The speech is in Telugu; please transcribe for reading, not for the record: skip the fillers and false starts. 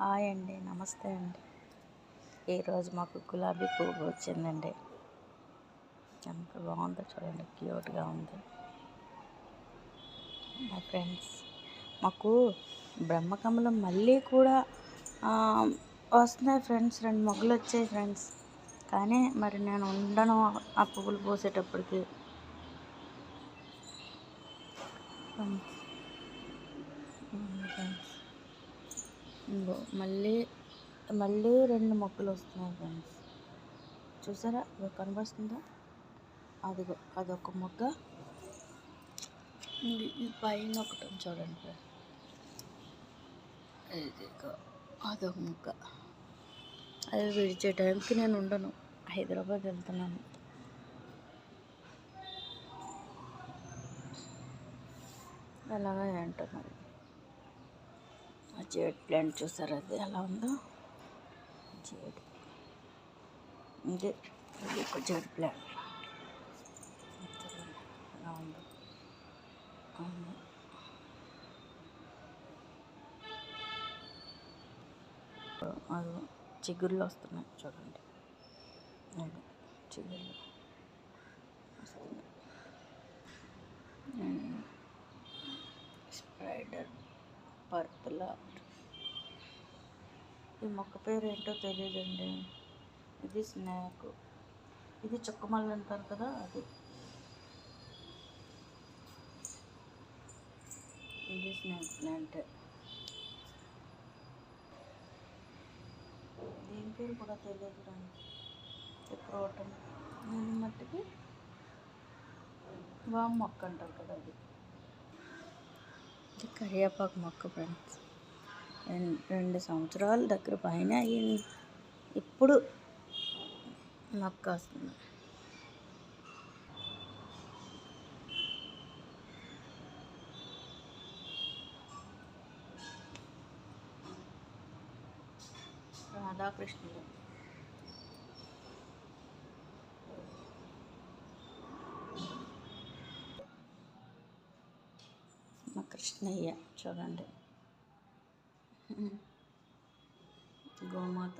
హాయ్ అండి, నమస్తే అండి. ఈరోజు మాకు గులాబీ పువ్వు వచ్చిందండి. ఎంత బాగుందో చూడండి, క్యూట్గా ఉంది. మా ఫ్రెండ్స్, మాకు బ్రహ్మకమలం మళ్ళీ కూడా వస్తున్నాయి ఫ్రెండ్స్. 2 మొగ్గలు వచ్చాయి ఫ్రెండ్స్. కానీ మరి నేను ఉండను ఆ పువ్వులు పూసేటప్పటికి. ఫ్రెండ్స్, మళ్ళీ మళ్ళీ 2 మొగ్గలు వస్తున్నాయి ఫ్రెండ్స్. చూసారా, కనిపిస్తుందా? అదిగో అదొక మొగ్గ, ఈ పైన ఒకటి చూడండి. ఇదిగో అదొక మొగ్గ. అది విడిచే టైంకి నేను ఉండను, హైదరాబాద్ వెళ్తున్నాను. ఎలాగా ఏంటో మరి. ఆ జేడ్ ప్లాంట్ చూసారా, అది ఎలా ఉందో. జేడ్, ఇది ఒక జేడ్ ప్లాంట్ ఎలా ఉందో. అది చిగుళ్ళు వస్తున్నాయి చూడండి, అది చిగుళ్ళు వస్తున్నాయి. స్ప్రైడర్ పర్పుల్ ఆర్ట్. ఈ మొక్క పేరు ఏంటో తెలియదండి. ఇది స్నేక్, ఇది చుక్కమల్లి అంటారు కదా, అది. ఇది స్నేక్ ప్లాంట్. దీని పేరు కూడా తెలియదు ఫ్రెండ్స్. క్రోటన్, దీని మట్టికి వామ్ మొక్క అంటారు కదా, అది. ఇది కరివేపాకు మొక్క ఫ్రెండ్స్. 2 సంవత్సరాల దగ్గర పైన అయ్యింది, ఇప్పుడు మొక్క వస్తుంది. రాధాకృష్ణుడు, మా కృష్ణయ్య చూడండి. గోమాత.